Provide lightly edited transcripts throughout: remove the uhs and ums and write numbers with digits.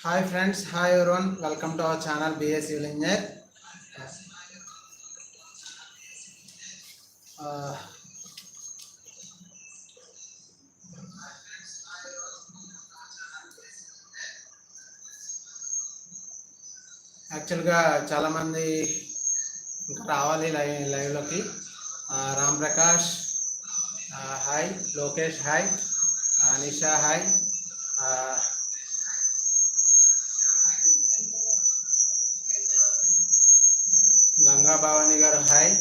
Hi friends, hi everyone, welcome to our channel BA Civil Engineer. Uh, యాక్చువల్గా చాలామంది ఇంకా రావాలి లైవ్లోకి. రామ్ ప్రకాష్ హాయ్, లోకేష్ హాయ్, నిషా హాయ్, గంగా భవాని గారు హాయ్.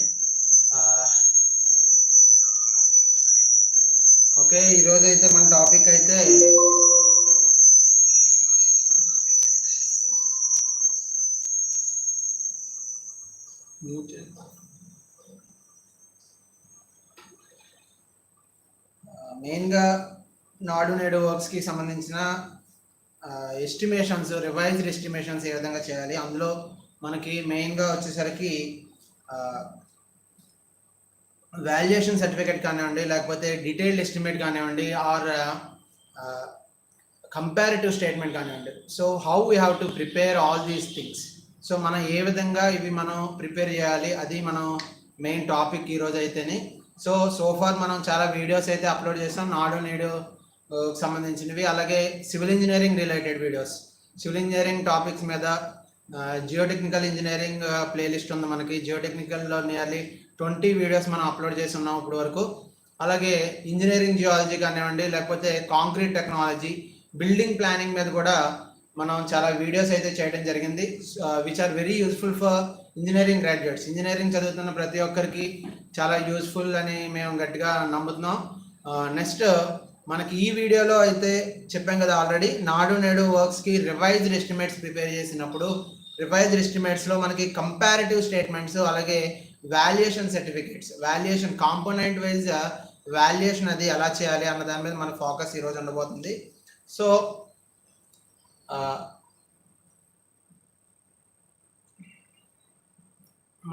ఓకే, ఈరోజు అయితే మన టాపిక్ అయితే మెయిన్గా నాడు నేడు వర్క్స్కి సంబంధించిన ఎస్టిమేషన్స్, రివైజ్డ్ ఎస్టిమేషన్స్ ఏ విధంగా చేయాలి. అందులో మనకి మెయిన్గా వచ్చేసరికి వాల్యుయేషన్ సర్టిఫికేట్ కానివ్వండి, లేకపోతే డీటెయిల్డ్ ఎస్టిమేట్ కానివ్వండి, ఆర్ కంపారిటివ్ స్టేట్మెంట్ కానివ్వండి. So how we have to prepare all these things. So మనం ఏ విధంగా ఇవి మనం ప్రిపేర్ చేయాలి, అది మనం మెయిన్ టాపిక్ ఈరోజు అయితేనే. సో ఫార్ మనం చాలా వీడియోస్ అయితే అప్లోడ్ చేస్తాం నాడు నేడు సంబంధించినవి, అలాగే civil engineering related videos, civil engineering topics మీద జియోటెక్నికల్ ఇంజనీరింగ్ ప్లేలిస్ట్ ఉంది మనకి. జియోటెక్నికల్లో నియర్లీ 20 వీడియోస్ మనం అప్లోడ్ చేసి ఉన్నాం ఇప్పుడు వరకు. అలాగే ఇంజనీరింగ్ జియాలజీ కానివ్వండి, లేకపోతే కాంక్రీట్ టెక్నాలజీ, బిల్డింగ్ ప్లానింగ్ మీద కూడా మనం చాలా వీడియోస్ అయితే చేయడం జరిగింది, which are very useful for engineering graduates. Engineering చదువుతున్న ప్రతి ఒక్కరికి చాలా యూస్ఫుల్ అని మేము గట్టిగా నమ్ముతున్నాం. నెక్స్ట్ మనకి ఈ వీడియోలో అయితే చెప్పాం కదా ఆల్రెడీ, నాడు నేడు వర్క్స్కి రివైజ్డ్ ఎస్టిమేట్స్ ప్రిపేర్ చేసినప్పుడు రివైజ్డ్ ఎస్టిమేట్స్లో మనకి కంపారిటివ్ స్టేట్మెంట్స్, అలాగే valuation certificates, valuation component wise valuation అది ఎలా చేయాలి అన్న దాని మీద మన ఫోకస్ ఈరోజు ఉండబోతుంది. సో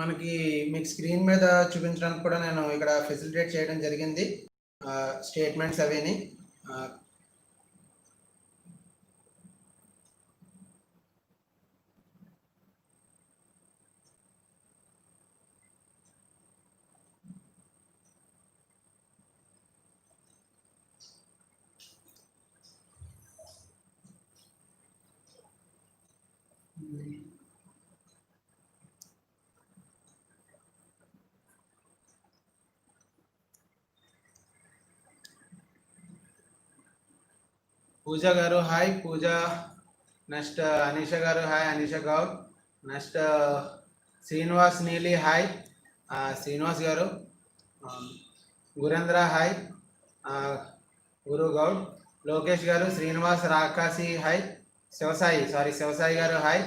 మనకి మీకు స్క్రీన్ మీద చూపించడానికి కూడా నేను ఇక్కడ ఫెసిలిటేట్ చేయడం జరిగింది స్టేట్మెంట్స్ అవిని. పూజ గారు హాయ్ పూజ. నెక్స్ట్ అనీష గారు hi, Anisha Goud. Next Srinivas Neeli hi, Srinivas గారు. గురేంద్ర హాయ్, గురు గౌడ్. లోకేష్ గారు, శ్రీనివాస్ రాకాసి హాయ్, శివసాయి గారు హాయ్.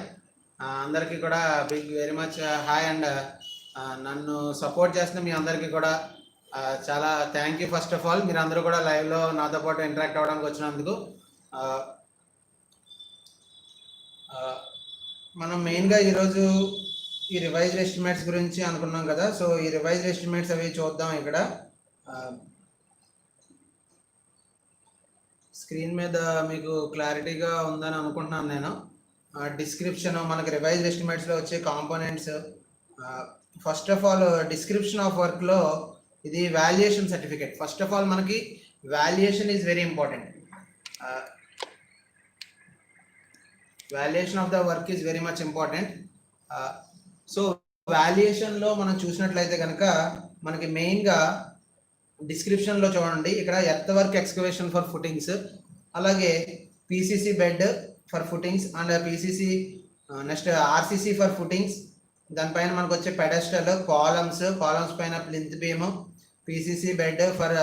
అందరికీ కూడా big very much hi. And నన్ను సపోర్ట్ చేస్తున్న మీ అందరికీ కూడా చాలా thank you. First of all మీరు అందరూ కూడా లైవ్లో నాతో పాటు ఇంటరాక్ట్ అవ్వడానికి వచ్చినందుకు. మనం మెయిన్గా ఈరోజు ఈ రివైజ్డ్ ఎస్టిమేట్స్ గురించి అనుకున్నాం కదా. సో ఈ రివైజ్డ్ ఎస్టిమేట్స్ అవి చూద్దాం. ఇక్కడ స్క్రీన్ మీద మీకు క్లారిటీగా ఉందని అనుకుంటున్నాను నేను. డిస్క్రిప్షన్, మనకి రివైజ్డ్ ఎస్టిమేట్స్లో వచ్చే components. First of all description of వర్క్లో ఇది valuation certificate. First of all మనకి valuation is very important. Valuation of the work is very much important. So వాల్యుయేషన్లో మనం చూసినట్లయితే కనుక మనకి మెయిన్గా డిస్క్రిప్షన్లో చూడండి, ఇక్కడ earth work excavation for footings, అలాగే PCC bed for footings and PCC, next RCC for footings. దానిపైన మనకు వచ్చే పెడెస్టల్, కాలమ్స్ పైన plinth beam, PCC bed for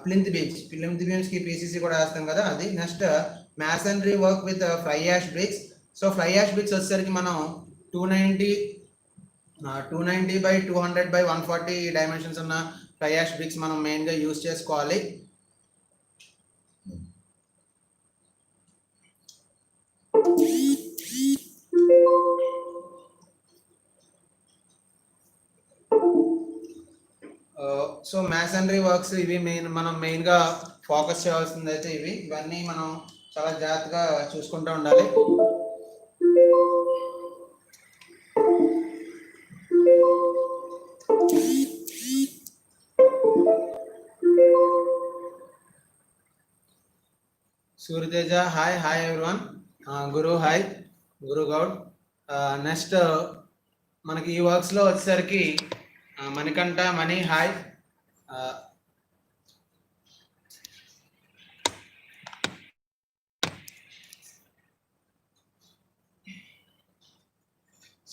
plinth బీమ్స్కి పీసీసీ కూడా వేస్తాం కదా అది. Next masonry work with fly ash bricks. So fly ash bricks వచ్చేసరికి మనం 290 by 200 by 140 డైమెన్షన్స్ ఉన్న ఫ్లై యాష్ బ్రిక్స్ మనం మెయిన్గా యూజ్ చేసుకోవాలి. సో masonry వర్క్స్ ఇవి మనం మెయిన్గా ఫోకస్ చేయాల్సింది అయితే ఇవన్నీ మనం చాలా జాగ్రత్తగా చూసుకుంటూ ఉండాలి. Suryateja hi everyone. Guru hi, Guru Goud. Next మనకి ఈ వర్క్స్లో వచ్చేసరికి మణికంఠ మణి హాయ్.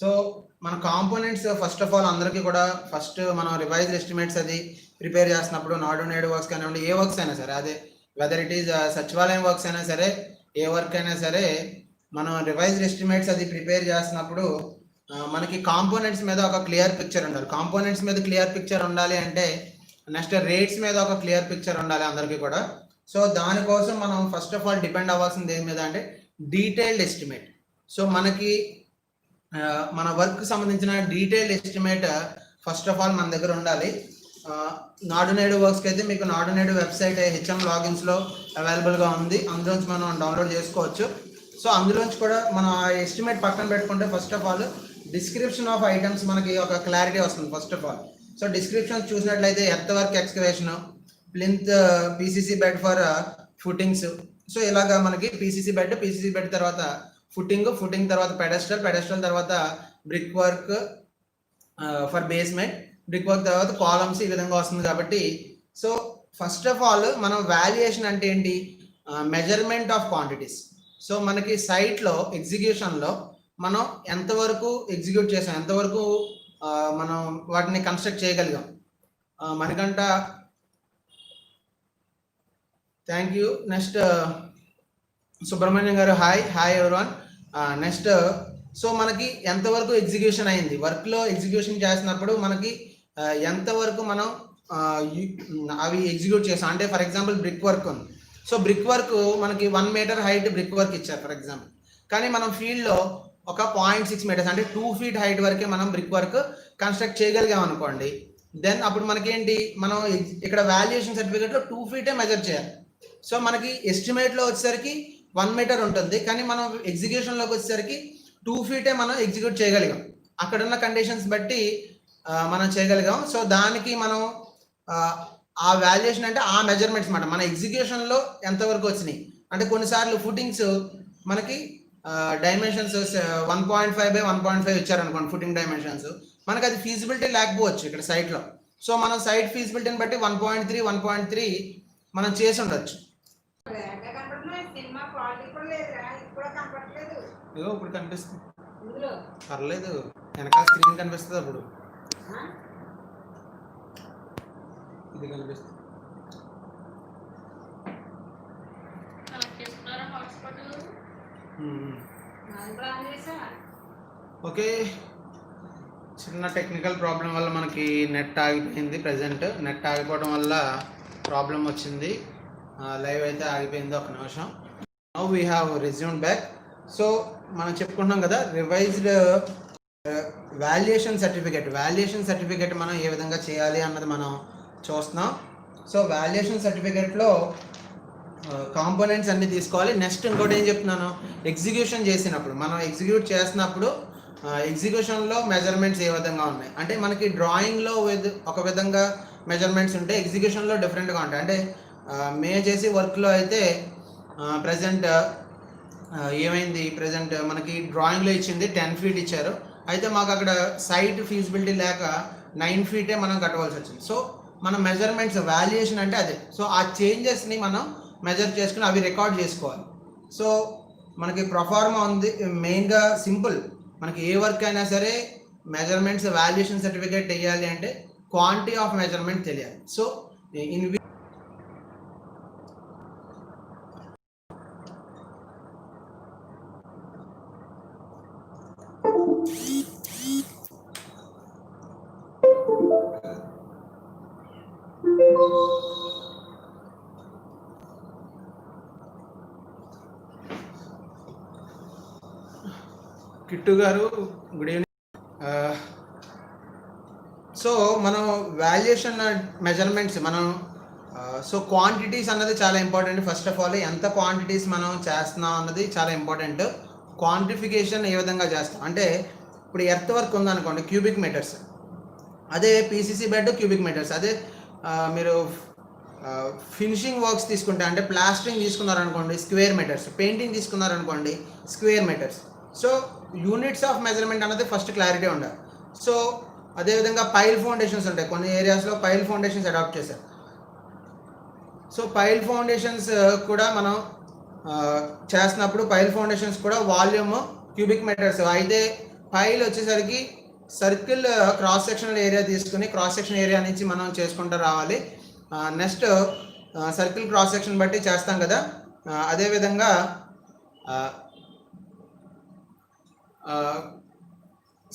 సో మన కాంపోనెంట్స్ ఫస్ట్ ఆఫ్ ఆల్ అందరికీ కూడా ఫస్ట్ మనం రివైజ్ ఎస్టిమేట్స్ అది ప్రిపేర్ చేస్తున్నప్పుడు నాడు నేడు వర్క్స్ కానివ్వండి, ఏ వర్క్స్ అయినా సరే, అదే వెదర్ ఇట్ ఈజ్ సచివాలయం వర్క్స్ అయినా సరే, ఏ వర్క్ అయినా సరే, మనం రివైజ్డ్ ఎస్టిమేట్స్ అది ప్రిపేర్ చేస్తున్నప్పుడు మనకి కాంపోనెంట్స్ మీద ఒక క్లియర్ పిక్చర్ ఉండాలి. కాంపోనెంట్స్ మీద క్లియర్ పిక్చర్ ఉండాలి అంటే నెక్స్ట్ రేట్స్ మీద ఒక క్లియర్ పిక్చర్ ఉండాలి అందరికీ కూడా. సో దానికోసం మనం ఫస్ట్ ఆఫ్ ఆల్ డిపెండ్ అవ్వాల్సింది దేని మీద అంటే డీటెయిల్డ్ ఎస్టిమేట్. సో మనకి మన వర్క్ సంబంధించిన detailed estimate first of all మన దగ్గర ఉండాలి. నాడు నేడు వర్క్స్కి అయితే మీకు నాడు నేడు వెబ్సైట్ హెచ్ఎం లాగిన్స్లో అవైలబుల్గా ఉంది, అందులోంచి మనం డౌన్లోడ్ చేసుకోవచ్చు. సో అందులోంచి కూడా మనం ఆ ఎస్టిమేట్ పక్కన పెట్టుకుంటే first of all description of items మనకి ఒక క్లారిటీ వస్తుంది first of all. So description చూసినట్లయితే earth work excavation, plinth PCC bed for footings. So ఇలాగా మనకి పీసీసీ బెడ్ తర్వాత ఫుటింగ్ తర్వాత పెడెస్టల్ తర్వాత brick work for basement, brick work తర్వాత కాలమ్స్, ఈ విధంగా వస్తుంది కాబట్టి. సో ఫస్ట్ ఆఫ్ ఆల్ మనం వాల్యుయేషన్ అంటే ఏంటి, మెజర్మెంట్ ఆఫ్ క్వాంటిటీస్. సో మనకి సైట్లో ఎగ్జిక్యూషన్లో మనం ఎంతవరకు ఎగ్జిక్యూట్ చేసాం, ఎంతవరకు మనం వాటిని కన్స్ట్రక్ట్ చేయగలిగాం. మనకంట thank you. Next Subrahmanyam garu hi everyone. Next so మనకి ఎంతవరకు ఎగ్జిక్యూషన్ అయింది, వర్క్లో ఎగ్జిక్యూషన్ చేసినప్పుడు మనకి ఎంతవరకు మనం అవి ఎగ్జిక్యూట్ చేసాం. అంటే ఫర్ ఎగ్జాంపుల్ బ్రిక్ వర్క్ ఉంది. సో బ్రిక్ వర్క్ మనకి 1 మీటర్ హైట్ బ్రిక్ వర్క్ ఇచ్చారు ఫర్ ఎగ్జాంపుల్, కానీ మనం ఫీల్డ్లో ఒక 0.6 మీటర్స్ అంటే 2 ఫీట్ హైట్ వరకే మనం బ్రిక్ వర్క్ కన్స్ట్రక్ట్ చేయగలిగాం అనుకోండి. దెన్ అప్పుడు మనకేంటి, మనం ఇక్కడ వాల్యుయేషన్ సర్టిఫికేట్లో 2 ఫీటే మెజర్ చేయాలి. సో మనకి ఎస్టిమేట్లో వచ్చేసరికి 1 మీటర్ ఉంటుంది, కానీ మనం ఎగ్జిక్యూషన్లోకి వచ్చేసరికి 2 ఫీటే మనం ఎగ్జిక్యూట్ చేయగలిగాం. అక్కడున్న కండిషన్స్ బట్టి మనం చేయగలిగాం. సో దానికి మనం ఆ వాల్యుయేషన్ అంటే ఆ మెజర్మెంట్స్ అన్నమాట. మన ఎగ్జిక్యూషన్లో ఎంతవరకు వచ్చినాయి అంటే కొన్నిసార్లు ఫుటింగ్స్ మనకి డైమెన్షన్స్ 1.5 by 1.5 ఇచ్చారనుకోండి ఫుటింగ్ డైమెన్షన్స్, మనకి అది ఫీజిబిలిటీ లేకపోవచ్చు ఇక్కడ సైట్లో. సో మనం సైట్ ఫీజిబిలిటీని బట్టి 1.3 మనం చేసి ఉండొచ్చు. ఇప్పుడు కనిపిస్తుంది, పర్లేదు, వెనకాల స్క్రీన్ కనిపిస్తుంది, అప్పుడు ఇది కనిపిస్తుంది. ఓకే, చిన్న టెక్నికల్ ప్రాబ్లం వల్ల మనకి నెట్ ఆగిపోయింది. ప్రజెంట్ నెట్ ఆగిపోవడం వల్ల ప్రాబ్లం వచ్చింది, లైవ్ అయితే ఆగిపోయింది. ఒక నిమిషం. Now we have resumed back. So మనం చెప్పుకుంటున్నాం కదా రివైజ్డ్ వాల్యుయేషన్ సర్టిఫికేట్ మనం ఏ విధంగా చేయాలి అన్నది మనం చూస్తున్నాం. సో వాల్యుయేషన్ సర్టిఫికేట్లో కాంపోనెంట్స్ అన్ని తీసుకోవాలి. నెక్స్ట్ ఇంకోటి ఏం చెప్తున్నాను, ఎగ్జిక్యూషన్ చేసినప్పుడు మనం ఎగ్జిక్యూట్ చేసినప్పుడు ఎగ్జిక్యూషన్లో మెజర్మెంట్స్ ఏ విధంగా ఉన్నాయి అంటే మనకి డ్రాయింగ్లో ఒక విధంగా మెజర్మెంట్స్ ఉంటే ఎగ్జిక్యూషన్లో డిఫరెంట్గా ఉంటాయి. అంటే మే చేసి వర్క్లో అయితే ప్రజెంట్ ఏమైంది, ప్రజెంట్ మనకి డ్రాయింగ్లో ఇచ్చింది 10 ఫీట్ ఇచ్చారు, అయితే మాకు అక్కడ సైట్ ఫీజిబిలిటీ లేక 9 ఫీటే మనం కట్టవలసి వచ్చింది. సో మన మెజర్మెంట్స్ వాల్యుయేషన్ అంటే అదే. సో ఆ చేంజెస్ని మనం మెజర్ చేసుకుని అవి రికార్డ్ చేసుకోవాలి. సో మనకి ప్రొఫార్మా ఉంది, మెయిన్గా సింపుల్. మనకి ఏ వర్క్ అయినా సరే మెజర్మెంట్స్ వాల్యుయేషన్ సర్టిఫికేట్ వేయాలి అంటే క్వాంటిటీ ఆఫ్ మెజర్మెంట్ తెలియాలి. సో ఇన్ కిట్టు గారు గుడ్ ఈవినింగ్. సో మనం వాల్యుయేషన్ మెజర్మెంట్స్ మనం సో క్వాంటిటీస్ అన్నది చాలా ఇంపార్టెంట్. ఫస్ట్ ఆఫ్ ఆల్ ఎంత క్వాంటిటీస్ మనం చేస్తున్నాం అన్నది చాలా ఇంపార్టెంట్. క్వాంటిఫికేషన్ ఏ విధంగా చేస్తాం అంటే ఇప్పుడు ఎర్త్ వర్క్ ఉందనుకోండి క్యూబిక్ మీటర్స్, అదే పీసీసీ బెడ్ క్యూబిక్ మీటర్స్. అదే మీరు ఫినిషింగ్ వర్క్స్ తీసుకుంటే అంటే ప్లాస్టరింగ్ తీసుకున్నారనుకోండి స్క్వేర్ మీటర్స్, పెయింటింగ్ తీసుకున్నారనుకోండి square metres. So units of measurement అన్నది ఫస్ట్ క్లారిటీ ఉండాలి. సో అదేవిధంగా పైల్ ఫౌండేషన్స్ ఉంటాయి, కొన్ని ఏరియాస్లో పైల్ ఫౌండేషన్స్ అడాప్ట్ చేశారు. సో పైల్ ఫౌండేషన్స్ కూడా మనం చేస్తున్నప్పుడు పైల్ ఫౌండేషన్స్ కూడా వాల్యూమ్ క్యూబిక్ మీటర్స్ అయితే పైల్ వచ్చేసరికి సర్కిల్ క్రాస్ సెక్షనల్ ఏరియా తీసుకుని క్రాస్ సెక్షన్ ఏరియా నుంచి మనం చేసుకుంటూ రావాలి. నెక్స్ట్ సర్కిల్ క్రాస్ సెక్షన్ బట్టి చేస్తాం కదా, అదేవిధంగా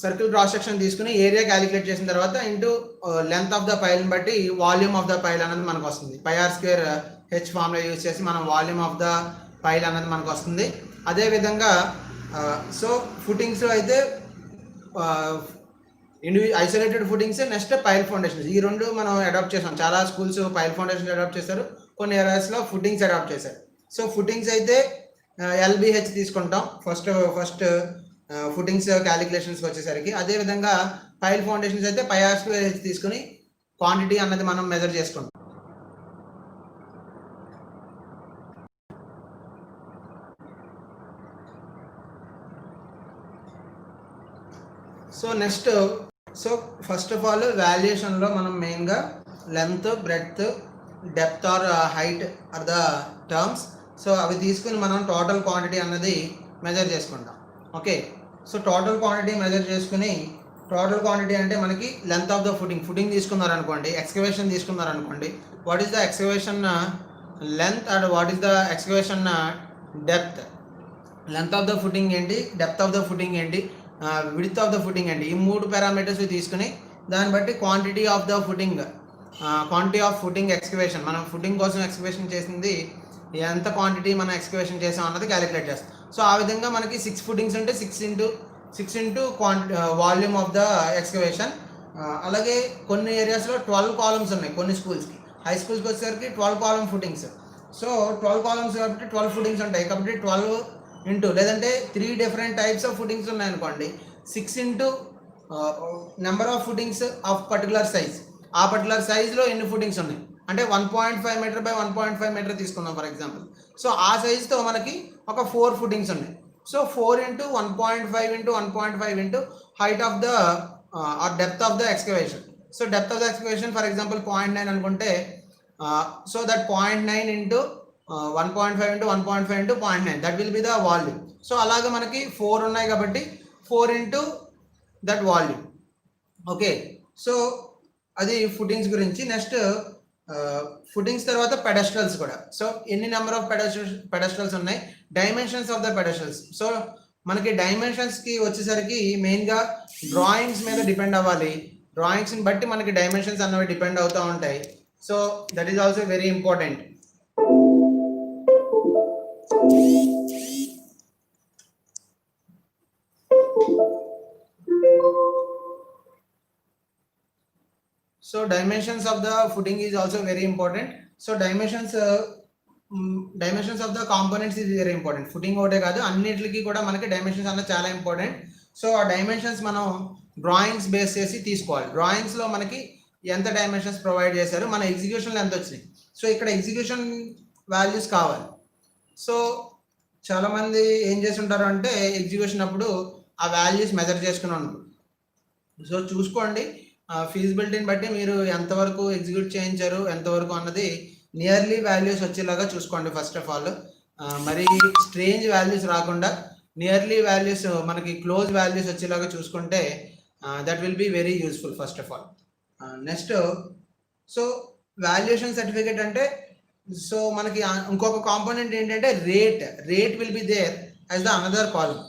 సర్కిల్ క్రాస్ సెక్షన్ తీసుకుని ఏరియా క్యాలిక్యులేట్ చేసిన తర్వాత ఇంటూ లెంత్ ఆఫ్ ద పైల్ని బట్టి వాల్యూమ్ ఆఫ్ ద పైల్ అనేది మనకు వస్తుంది. Pi r square h formula use చేసి మనం వాల్యూమ్ ఆఫ్ ద పైల్ అనేది మనకు వస్తుంది. అదేవిధంగా సో ఫుటింగ్స్ అయితే isolated footings, next pile foundations, ఈ రెండు మనం అడాప్ట్ చేసాం. చాలా స్కూల్స్ పైల్ ఫౌండేషన్ అడాప్ట్ చేశారు, కొన్ని ఏరియాస్లో ఫుటింగ్స్ అడాప్ట్ చేశారు. సో ఫుటింగ్స్ అయితే ఎల్బిహెచ్ తీసుకుంటాం ఫస్ట్ ఫుటింగ్స్ క్యాలిక్యులేషన్స్కి వచ్చేసరికి. అదేవిధంగా పైల్ ఫౌండేషన్స్ అయితే పై ఆర్ స్క్వేర్ హెచ్ తీసుకుని క్వాంటిటీ అన్నది మనం మెజర్ చేసుకుంటాం. So next so first of all వాల్యుయేషన్లో మనం మెయిన్గా length, breadth, depth or height or the terms. So అవి తీసుకుని మనం టోటల్ క్వాంటిటీ అన్నది మెజర్ చేసుకుంటాం. Okay, so total quantity measure చేసుకుని టోటల్ క్వాంటిటీ అంటే మనకి length of the footing తీసుకున్నారనుకోండి, excavation తీసుకున్నారనుకోండి, what is the excavation length and what is the excavation depth. Length of the footing ఏంటి, డెప్త్ ఆఫ్ ద ఫుటింగ్ ఏంటి, width of the footing ఏంటి, ఈ 3 parameters తీసుకుని దాన్ని బట్టి quantity of the footing, quantity of footing excavation, మనం footing కోసం excavation చేసింది ఎంత క్వాంటిటీ మనం ఎక్స్కవేషన్ చేసాం అన్నది క్యాలిక్యులేట్ చేస్తాం. సో ఆ విధంగా మనకి 6 ఫుటింగ్స్ ఉంటే 6 into volume of the excavation. అలాగే కొన్ని ఏరియాస్లో 12 కాలమ్స్ ఉన్నాయి కొన్ని స్కూల్స్కి. హై స్కూల్స్కి వచ్చేసరికి 12 కాలమ్ ఫుటింగ్స్. సో 12 కాలమ్స్ కాబట్టి 12 ఫుటింగ్స్ ఉంటాయి కాబట్టి 12 ఇంటూ, లేదంటే 3 డిఫరెంట్ టైప్స్ ఆఫ్ ఫుటింగ్స్ ఉన్నాయనుకోండి 6 into number of footings of particular size. ఆ పర్టికులర్ సైజ్లో ఎన్ని ఫుటింగ్స్ ఉన్నాయి అంటే 1.5 మీటర్ బై 1.5 మీటర్ తీసుకుందాం ఫర్ ఎగ్జాంపుల్. సో ఆ సైజ్తో మనకి ఒక 4 ఫుటింగ్స్ ఉన్నాయి. So 4 into 1.5 into 1.5 into height of the or depth of the excavation. So depth of the excavation for example 0.9 అనుకుంటే, so that 0.9 into 1.5 into 1.5 into 0.9 that will be the volume. So అలాగే మనకి 4 ఉన్నాయి కాబట్టి 4 into that volume. Okay, so అది footings గురించి. Next footings తర్వాత పెడెస్ట్రల్స్ కూడా. So ఎన్ని నెంబర్ ఆఫ్ పెడెస్ట్రల్స్ ఉన్నాయి, డైమెన్షన్స్ ఆఫ్ ద పెడెస్ట్రల్స్. సో మనకి డైమెన్షన్స్కి వచ్చేసరికి మెయిన్గా డ్రాయింగ్స్ మీద డిపెండ్ అవ్వాలి. డ్రాయింగ్స్ని బట్టి మనకి డైమెన్షన్స్ అన్నవి డిపెండ్ అవుతూ ఉంటాయి. So that is also very important. So dimensions of the footing is also very important. So dimensions of the components is very important. Footing ఒకటే కాదు అన్నిటికి కూడా మనకి డైమెన్షన్స్ అన్నది చాలా ఇంపార్టెంట్. సో ఆ డైమెన్షన్స్ మనం డ్రాయింగ్స్ బేస్ చేసి తీసుకోవాలి. డ్రాయింగ్స్లో మనకి ఎంత డైమెన్షన్స్ ప్రొవైడ్ చేశారు, మన ఎగ్జిక్యూషన్లో ఎంత వచ్చినాయి. సో ఇక్కడ ఎగ్జిక్యూషన్ వాల్యూస్ కావాలి. సో చాలామంది ఏం చేసి ఉంటారు అంటే ఎగ్జిక్యూషన్ అప్పుడు ఆ వాల్యూస్ మెజర్ చేసుకుని ఉంటారు. సో చూసుకోండి ఫీజిబిలిటీని బట్టి మీరు ఎంతవరకు ఎగ్జిక్యూట్ చేయించారు ఎంతవరకు అన్నది నియర్లీ వాల్యూస్ వచ్చేలాగా చూసుకోండి. ఫస్ట్ ఆఫ్ ఆల్ మరి స్ట్రేంజ్ వాల్యూస్ రాకుండా నియర్లీ వాల్యూస్ మనకి క్లోజ్ వాల్యూస్ వచ్చేలాగా చూసుకుంటే that will be very useful first of all. Next so valuation certificate అంటే సో మనకి ఇంకొక కాంపోనెంట్ ఏంటంటే rate will be there as the another column.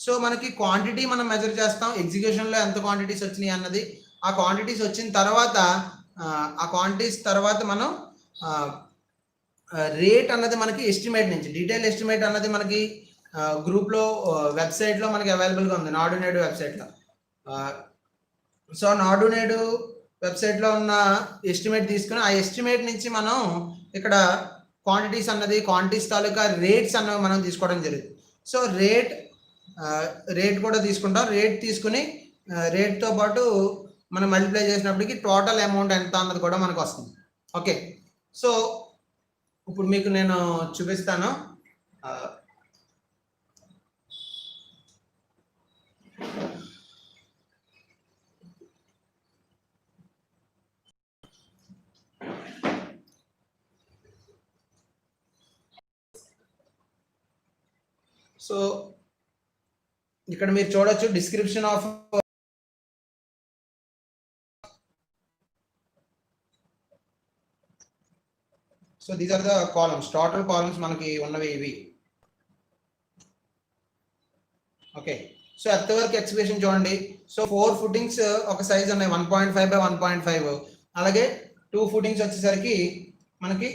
So మనకి క్వాంటిటీ మనం మెజర్ చేస్తాం, ఎగ్జిక్యూషన్లో ఎంత క్వాంటిటీస్ వచ్చినాయి అన్నది. ఆ క్వాంటిటీస్ వచ్చిన తర్వాత మనం రేట్ అన్నది మనకి ఎస్టిమేట్ నుంచి డీటెయిల్ ఎస్టిమేట్ అన్నది మనకి గ్రూప్లో వెబ్సైట్లో మనకి అవైలబుల్గా ఉంది, నాడు నేడు వెబ్సైట్లో. సో నాడు నేడు వెబ్సైట్లో ఉన్న ఎస్టిమేట్ తీసుకుని ఆ ఎస్టిమేట్ నుంచి మనం ఇక్కడ క్వాంటిటీస్ అన్నది క్వాంటిటీస్ తాలూకా రేట్స్ అన్నవి మనం తీసుకోవడం జరుగుతుంది. సో రేట్ కూడా తీసుకుంటాం. రేట్ తీసుకుని రేట్తో పాటు మనం మల్టిప్లై చేసినప్పటికి టోటల్ అమౌంట్ ఎంత అన్నది కూడా మనకు వస్తుంది. ఓకే, సో ఇప్పుడు మీకు నేను చూపిస్తాను. సో ఇక్కడ మీరు చూడొచ్చు description of so these are the columns, total columns మనకి ఉన్నవి ఇవి. Okay, so earth work expression చూడండి. సో 4 ఫుటింగ్స్ ఒక సైజ్ ఉన్నాయి 1.5 by 1.5. అలాగే 2 ఫుటింగ్స్ వచ్చేసరికి మనకి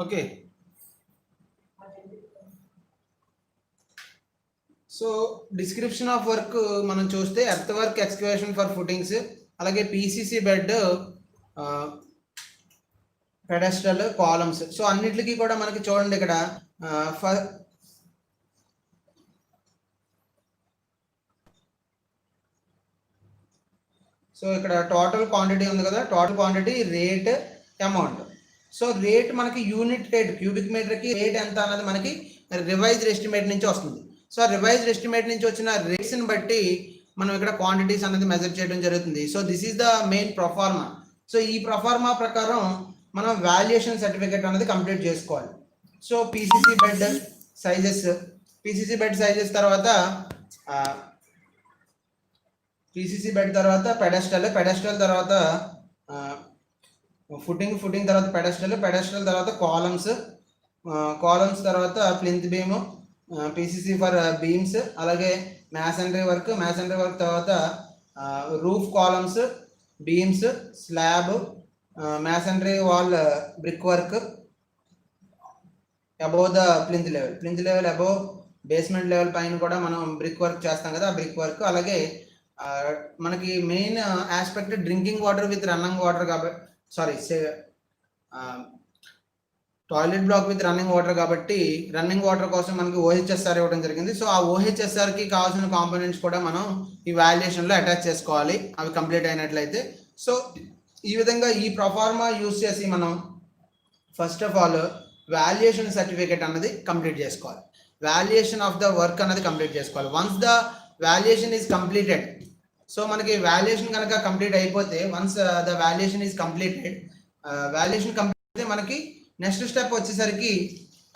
okay, so description of work మనం చూస్తే earth work excavation for footings, అలాగే PCC bed, pedestal, columns. So అన్నిటికీ కూడా మనకి చూడండి ఇక్కడ సో ఇక్కడ టోటల్ క్వాంటిటీ ఉంది కదా, total quantity, rate, amount. So rate మనకి యూనిట్ రేట్ క్యూబిక్ మీటర్కి రేట్ ఎంత అన్నది మనకి రివైజ్డ్ ఎస్టిమేట్ నుంచి వస్తుంది. సో రివైజ్డ్ ఎస్టిమేట్ నుంచి వచ్చిన రేట్స్ని బట్టి మనం ఇక్కడ క్వాంటిటీస్ అనేది మెజర్ చేయడం జరుగుతుంది. So this is the main proforma. So ఈ ప్రొఫార్మా ప్రకారం మనం వాల్యుయేషన్ సర్టిఫికేట్ అనేది కంప్లీట్ చేసుకోవాలి. సో పీసీసీ బెడ్ సైజెస్ తర్వాత పీసీసీ బెడ్ తర్వాత పెడెస్టల్ తర్వాత ఫుటింగ్ తర్వాత పెడెస్టల్ తర్వాత కాలమ్స్ తర్వాత plinth beam, PCC for beams, అలాగే మ్యాసనరీ వర్క్ తర్వాత roof columns, beams, slab, masonry wall brick work above the plinth level above basement level పైన కూడా మనం బ్రిక్ వర్క్ చేస్తాం కదా, ఆ బ్రిక్ వర్క్. అలాగే మనకి main aspect drinking water with running water కాబట్టి toilet block with running water కాబట్టి రన్నింగ్ వాటర్ కోసం మనకి ఓహెచ్ఎస్ఆర్ ఇవ్వడం జరిగింది. సో ఆ ఓహెచ్ఎస్ఆర్కి కావాల్సిన కాంపోనెంట్స్ కూడా మనం ఈ వాల్యుయేషన్లో అటాచ్ చేసుకోవాలి అవి కంప్లీట్ అయినట్లయితే. సో ఈ విధంగా ఈ ప్రొఫార్మా యూజ్ చేసి మనం first of all valuation certificate అన్నది కంప్లీట్ చేసుకోవాలి. వాల్యుయేషన్ ఆఫ్ ద వర్క్ అన్నది కంప్లీట్ చేసుకోవాలి. Once the valuation is completed, so మనకి వాల్యుయేషన్ కనుక కంప్లీట్ అయిపోతే once the valuation is completed, valuation complete అయితే మనకి నెక్స్ట్ స్టెప్ వచ్చేసరికి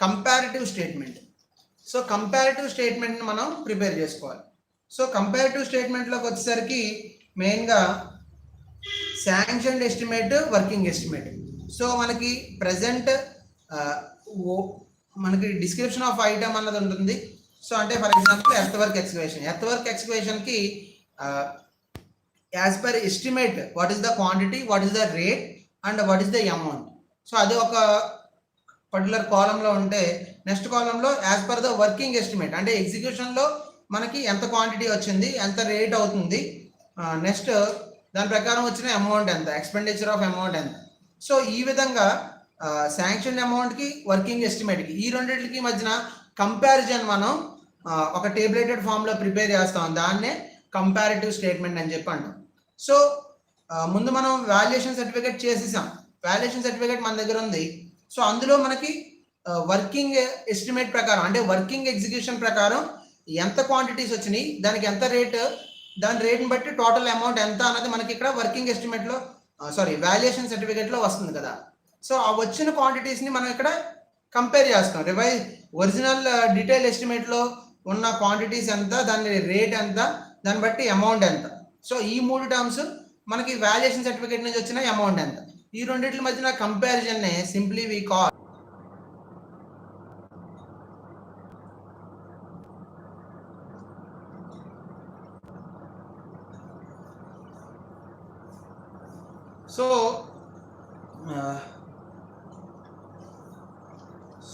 కంపారిటివ్ స్టేట్మెంట్. సో కంపారిటివ్ స్టేట్మెంట్ని మనం ప్రిపేర్ చేసుకోవాలి. సో కంపారిటివ్ స్టేట్మెంట్లోకి వచ్చేసరికి మెయిన్గా sanctioned estimate, working estimate. So మనకి ప్రజెంట్ మనకి డిస్క్రిప్షన్ ఆఫ్ ఐటమ్ అన్నది ఉంటుంది. సో అంటే ఫర్ ఎగ్జాంపుల్ ఎర్త్ వర్క్ ఎక్స్కవేషన్కి as per estimate what is the quantity, what is the rate and what is the amount. So అది ఒక particular కాలంలో ఉంటే నెక్స్ట్ కాలంలో as per the working estimate అంటే ఎగ్జిక్యూషన్లో మనకి ఎంత క్వాంటిటీ వచ్చింది, ఎంత రేట్ అవుతుంది, నెక్స్ట్ దాని ప్రకారం వచ్చిన అమౌంట్ ఎంత, ఎక్స్పెండిచర్ ఆఫ్ అమౌంట్ ఎంత. సో ఈ విధంగా శాంక్షన్ అమౌంట్కి, వర్కింగ్ ఎస్టిమేట్కి ఈ రెండింటికి మధ్యన కంపారిజన్ మనం ఒక టేబులేటెడ్ ఫామ్లో ప్రిపేర్ చేస్తాం. దాన్నే కంపారిటివ్ స్టేట్మెంట్ అని చెప్పి అంటాం. సో ముందు మనం వాల్యుయేషన్ సర్టిఫికేట్ చేసేసాం, వాల్యుయేషన్ సర్టిఫికేట్ మన దగ్గర ఉంది. సో అందులో మనకి వర్కింగ్ ఎస్టిమేట్ ప్రకారం అంటే వర్కింగ్ ఎగ్జిక్యూషన్ ప్రకారం ఎంత క్వాంటిటీస్ వచ్చినాయి, దానికి ఎంత రేట్, దాని రేట్ని బట్టి టోటల్ అమౌంట్ ఎంత అన్నది మనకి ఇక్కడ వర్కింగ్ ఎస్టిమేట్లో వాల్యుయేషన్ సర్టిఫికేట్లో వస్తుంది కదా. సో ఆ వచ్చిన క్వాంటిటీస్ని మనం ఇక్కడ కంపేర్ చేస్తాం. ఒరిజినల్ డీటెయిల్ ఎస్టిమేట్లో ఉన్న క్వాంటిటీస్ ఎంత, దాని రేట్ ఎంత, దాన్ని బట్టి అమౌంట్ ఎంత. సో ఈ 3 టర్మ్స్ మనకి వాల్యుయేషన్ సర్టిఫికేట్ నుంచి వచ్చిన అమౌంట్ ఎంత, ఈ రెండింటి మధ్యన comparison simply we call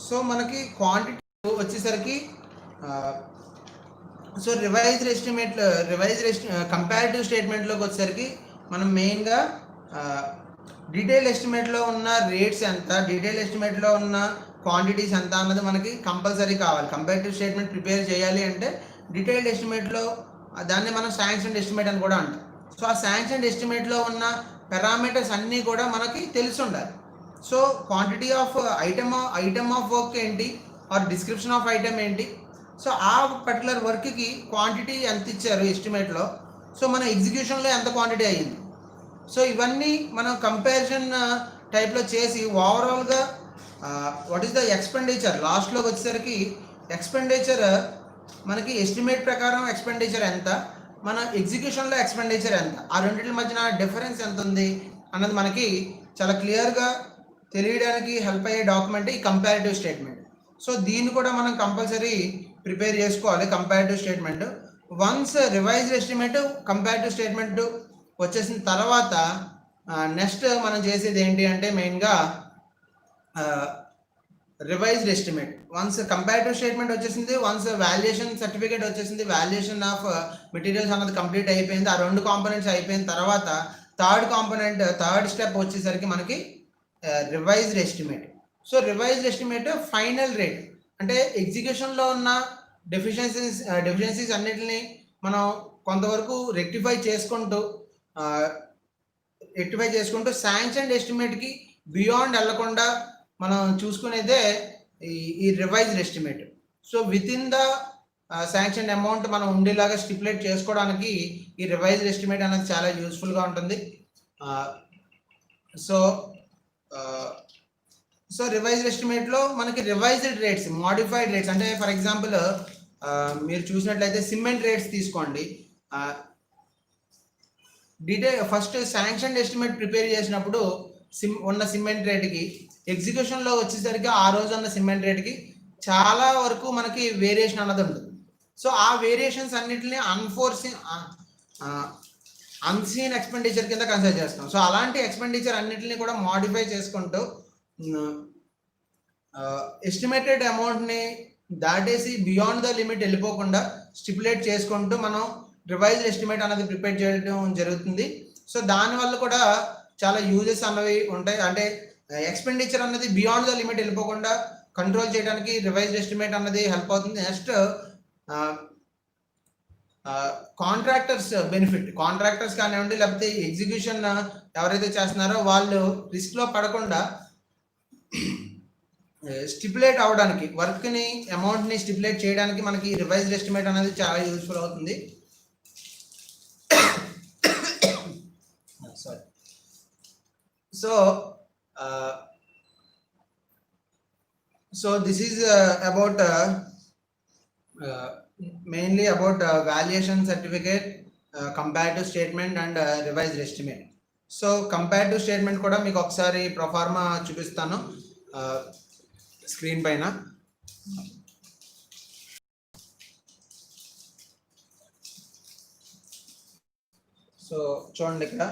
so మనకి క్వాంటిటీ వచ్చేసరికి సో రివైజ్డ్ కంపారిటివ్ స్టేట్మెంట్లోకి వచ్చేసరికి మనం మెయిన్గా డీటెయిల్ ఎస్టిమేట్లో ఉన్న రేట్స్ ఎంత, డీటెయిల్ ఎస్టిమేట్లో ఉన్న క్వాంటిటీస్ ఎంత అన్నది మనకి కంపల్సరీ కావాలి. కంపారిటివ్ స్టేట్మెంట్ ప్రిపేర్ చేయాలి అంటే డీటెయిల్డ్ ఎస్టిమేట్లో దాన్ని మనం శాంక్షన్ ఎస్టిమేట్ అని కూడా అంటాం. సో ఆ శాంక్షన్ ఎస్టిమేట్లో ఉన్న పారామీటర్స్ అన్నీ కూడా మనకి తెలిసి ఉండాలి. So quantity of item of work ఏంటి, ఆర్ డిస్క్రిప్షన్ ఆఫ్ ఐటమ్ ఏంటి, సో ఆ పర్టికులర్ వర్క్కి క్వాంటిటీ ఎంత ఇచ్చారు ఎస్టిమేట్లో, సో మన ఎగ్జిక్యూషన్లో ఎంత క్వాంటిటీ అయ్యింది, సో ఇవన్నీ మనం కంపారిజన్ టైప్లో చేసి ఓవరాల్గా వాట్ ఈస్ ద ఎక్స్పెండిచర్, లాస్ట్లోకి వచ్చేసరికి ఎక్స్పెండిచర్ మనకి ఎస్టిమేట్ ప్రకారం ఎక్స్పెండిచర్ ఎంత, మన ఎగ్జిక్యూషన్లో ఎక్స్పెండిచర్ ఎంత, ఆ రెండింటి మధ్యన డిఫరెన్స్ ఎంత ఉంది అన్నది మనకి చాలా క్లియర్గా తెలియడానికి హెల్ప్ అయ్యే డాక్యుమెంట్ ఈ కంపారిటివ్ స్టేట్మెంట్. సో దీన్ని కూడా మనం కంపల్సరీ ప్రిపేర్ చేసుకోవాలి comparative statement. Once revised estimate comparative statement వచ్చేసిన తర్వాత నెక్స్ట్ మనం చేసేది ఏంటి అంటే మెయిన్గా revised estimate. Once comparative statement వచ్చేసింది, వన్స్ వాల్యుయేషన్ సర్టిఫికేట్ వచ్చేసింది, వాల్యుయేషన్ ఆఫ్ మెటీరియల్స్ అన్నది కంప్లీట్ అయిపోయింది, ఆ 2 కాంపోనెంట్స్ అయిపోయిన తర్వాత థర్డ్ స్టెప్ వచ్చేసరికి మనకి revised estimate. So revised estimate final rate అంటే ఎగ్జిక్యూషన్లో ఉన్న డెఫిషియన్సీస్ అన్నిటిని మనం కొంతవరకు రెక్టిఫై చేసుకుంటూ శాంక్షన్ ఎస్టిమేట్కి బియాండ్ వెళ్లకుండా మనం చూసుకునేదే ఈ revised estimate. So with in the sanction amount మనం ఉండేలాగా స్టిపులేట్ చేసుకోవడానికి ఈ రివైజ్డ్ ఎస్టిమేట్ అనేది చాలా యూస్ఫుల్గా ఉంటుంది. సో రివైజ్డ్ ఎస్టిమేట్లో మనకి రివైజ్డ్ రేట్స్, మాడిఫైడ్ రేట్స్ అంటే ఫర్ ఎగ్జాంపుల్ మీరు చూసినట్లయితే సిమెంట్ రేట్స్ తీసుకోండి. ఫస్ట్ శాంక్షన్ ఎస్టిమేట్ ప్రిపేర్ చేసినప్పుడు ఉన్న సిమెంట్ రేట్కి ఎగ్జిక్యూషన్లో వచ్చేసరికి ఆ రోజు ఉన్న సిమెంట్ రేట్కి చాలా వరకు మనకి వేరియేషన్ అన్నది ఉంటుంది. సో ఆ వేరియేషన్స్ అన్నిటిని అన్సీన్ ఎక్స్పెండిచర్ కింద కన్సిడర్ చేస్తాం. సో అలాంటి ఎక్స్పెండిచర్ అన్నిటిని కూడా మాడిఫై చేసుకుంటూ ఎస్టిమేటెడ్ అమౌంట్ని దాటేసి బియాండ్ ద లిమిట్ వెళ్ళిపోకుండా స్టిపులేట్ చేసుకుంటూ మనం రివైజ్డ్ ఎస్టిమేట్ అనేది ప్రిపేర్ చేయడం జరుగుతుంది. సో దానివల్ల కూడా చాలా యూజెస్ అన్నవి ఉంటాయి. అంటే ఎక్స్పెండిచర్ అన్నది బియాండ్ ద లిమిట్ వెళ్ళిపోకుండా కంట్రోల్ చేయడానికి రివైజ్డ్ ఎస్టిమేట్ అన్నది హెల్ప్ అవుతుంది. నెక్స్ట్ కాంట్రాక్టర్స్ బెనిఫిట్, కాంట్రాక్టర్స్ కానివ్వండి లేకపోతే ఎగ్జిక్యూషన్ ఎవరైతే చేస్తున్నారో వాళ్ళు రిస్క్లో పడకుండా స్టిపులేట్ అవ్వడానికి, వర్క్ని అమౌంట్ని స్టిపులేట్ చేయడానికి మనకి రివైజ్డ్ ఎస్టిమేట్ అనేది చాలా యూస్ఫుల్ అవుతుంది. Sorry. So this is about mainly about valuation certificate, comparative statement and revised estimate. So comparative statement కూడా మీకు ఒకసారి ప్రొఫార్మా చూపిస్తాను స్క్రీన్ పైన. సో చూడండి ఇక్కడ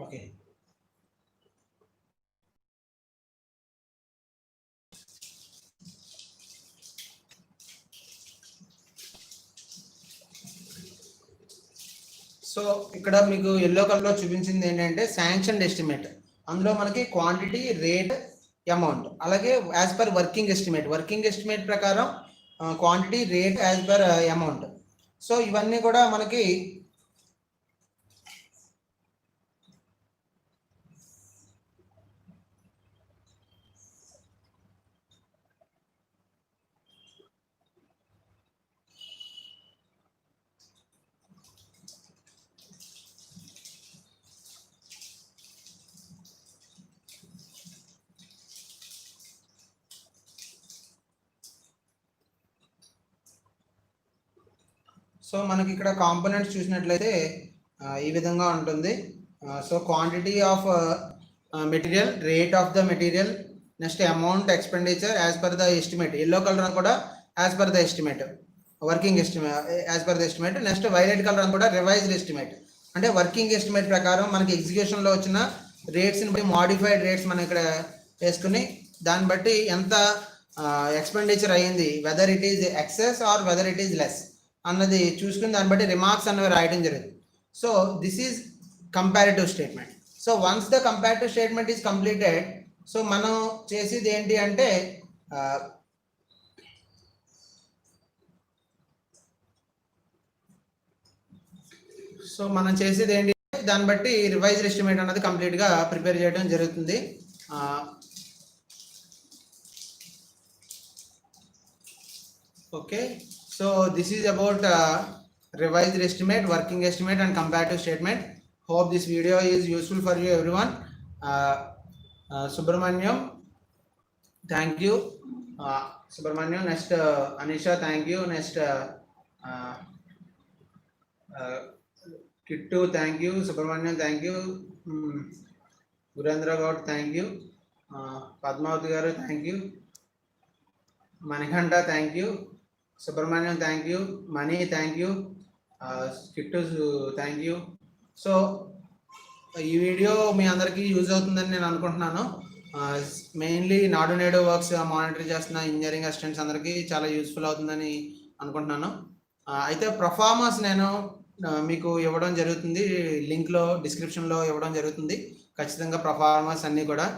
ఓకే. సో ఇక్కడ మీకు ఎల్లో కలర్లో చూపించింది ఏంటంటే శాంక్షన్ ఎస్టిమేట్. అందులో మనకి క్వాంటిటీ, రేట్, అమౌంట్, అలాగే యాజ్ పర్ వర్కింగ్ ఎస్టిమేట్ ప్రకారం quantity, rate as per amount. So ఇవన్నీ కూడా మనకి సో మనకి ఇక్కడ కాంపోనెంట్స్ చూసినట్లయితే ఈ విధంగా ఉంటుంది. So quantity of material, rate of the material, next amount expenditure as per the estimate. Yellow colour కూడా as per the estimate, working estimate as per the estimate. Next violet colour కూడా revised estimate, అంటే working estimate ప్రకారం మనకి ఎగ్జిక్యూషన్లో వచ్చిన రేట్స్ని బట్టి modified rates మనం ఇక్కడ వేసుకుని దాన్ని బట్టి ఎంత ఎక్స్పెండిచర్ అయ్యింది, whether it is excess or whether it is less అన్నది చూసుకుని దాన్ని బట్టి రిమార్క్స్ అనేవి రాయడం జరిగింది. So this is comparative statement. So once the comparative statement is completed, so మనం చేసేది ఏంటి అంటే దాన్ని బట్టి రివైజ్డ్ ఎస్టిమేట్ అన్నది కంప్లీట్గా ప్రిపేర్ చేయడం జరుగుతుంది. Okay, so this is about revised estimate, working estimate and comparative statement. Hope this video is useful for you everyone. Subramanyam, thank you. Subramanyam, next Anisha, thank you. Next Kittu, thank you. Subramanyam, thank you. Gurendra Gaud, thank you. Padmavati garu, thank you. Manikanta, thank you. Subramanyam, thank you. Mani, thank you. Kittu, thank you. So ఈ video మీ అందరికీ use అవుతుందని నేను అనుకుంటున్నాను. Mainly నాడు నేడు works monitor చేస్తున్న engineering assistants అందరికీ చాలా యూస్ఫుల్ అవుతుందని అనుకుంటున్నాను. అయితే ప్రొఫార్మర్స్ నేను మీకు ఇవ్వడం జరుగుతుంది, లింక్లో డిస్క్రిప్షన్లో ఇవ్వడం జరుగుతుంది ఖచ్చితంగా. ప్రొఫార్మర్స్ అన్నీ కూడా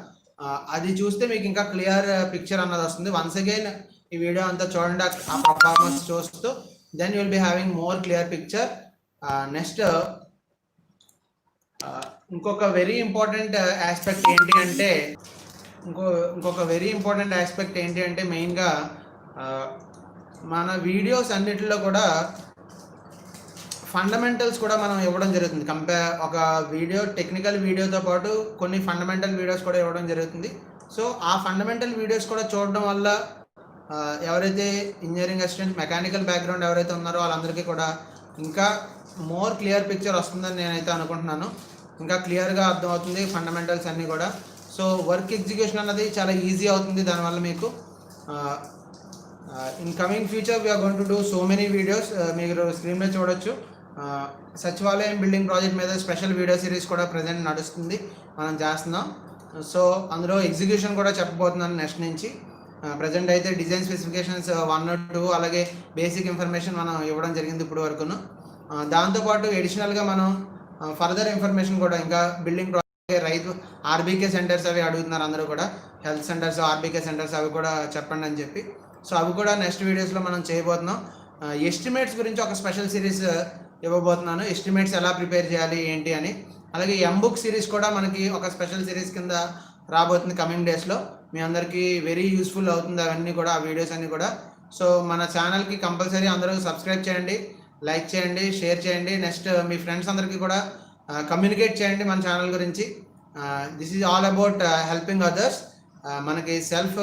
అది చూస్తే మీకు ఇంకా క్లియర్ పిక్చర్ అన్నది వస్తుంది. వన్స్ అగైన్ ఈ వీడియో అంతా చూడండి, ఆ పర్ఫార్మెన్స్ చూస్తూ then you will be having more clear picture. Next ఇంకొక వెరీ ఇంపార్టెంట్ ఆస్పెక్ట్ ఏంటి అంటే మెయిన్గా మన వీడియోస్ అన్నిటిలో కూడా ఫండమెంటల్స్ కూడా మనం ఇవ్వడం జరుగుతుంది. ఒక వీడియో, టెక్నికల్ వీడియోతో పాటు కొన్ని ఫండమెంటల్ వీడియోస్ కూడా ఇవ్వడం జరుగుతుంది. సో ఆ ఫండమెంటల్ వీడియోస్ కూడా చూడడం వల్ల ఎవరైతే ఇంజనీరింగ్ అసిస్టెంట్ మెకానికల్ బ్యాక్గ్రౌండ్ ఎవరైతే ఉన్నారో వాళ్ళందరికీ కూడా ఇంకా మోర్ క్లియర్ పిక్చర్ వస్తుందని నేనైతే అనుకుంటున్నాను. ఇంకా క్లియర్గా అర్థమవుతుంది ఫండమెంటల్స్ అన్నీ కూడా. సో వర్క్ ఎగ్జిక్యూషన్ అన్నది చాలా ఈజీ అవుతుంది దానివల్ల మీకు. In coming future we're going to do so many videos. మీరు స్క్రీన్ మీద చూడొచ్చు, సచివాలయం బిల్డింగ్ ప్రాజెక్ట్ మీద స్పెషల్ వీడియో సిరీస్ కూడా ప్రజెంట్ నడుస్తుంది, మనం చేస్తున్నాం. సో అందులో ఎగ్జిక్యూషన్ కూడా చెప్పబోతున్నాను నెక్స్ట్ నుంచి. ప్రజెంట్ అయితే డిజైన్ స్పెసిఫికేషన్స్ 1 or 2 అలాగే బేసిక్ ఇన్ఫర్మేషన్ మనం ఇవ్వడం జరిగింది ఇప్పుడు వరకును. దాంతోపాటు ఎడిషనల్గా మనం ఫర్దర్ ఇన్ఫర్మేషన్ కూడా ఇంకా బిల్డింగ్ ప్రాజెక్ట్, రైతు ఆర్బీకే సెంటర్స్ అవి అడుగుతున్నారు అందరూ కూడా, హెల్త్ సెంటర్స్, ఆర్బీకే సెంటర్స్ అవి కూడా చెప్పండి అని చెప్పి. సో అవి కూడా నెక్స్ట్ వీడియోస్లో మనం చేయబోతున్నాం. ఎస్టిమేట్స్ గురించి ఒక స్పెషల్ సిరీస్ ఇవ్వబోతున్నాను, ఎస్టిమేట్స్ ఎలా ప్రిపేర్ చేయాలి ఏంటి అని. అలాగే ఎంబుక్ సిరీస్ కూడా మనకి ఒక స్పెషల్ సిరీస్ కింద రాబోతుంది కమింగ్ డేస్లో. మీ అందరికీ వెరీ యూస్ఫుల్ అవుతుంది అవన్నీ కూడా, ఆ వీడియోస్ అన్నీ కూడా. సో మన ఛానల్కి కంపల్సరీ అందరూ సబ్స్క్రైబ్ చేయండి, లైక్ చేయండి, షేర్ చేయండి. నెక్స్ట్ మీ ఫ్రెండ్స్ అందరికీ కూడా కమ్యూనికేట్ చేయండి మన ఛానల్ గురించి. This is all about helping others. మనకి సెల్ఫ్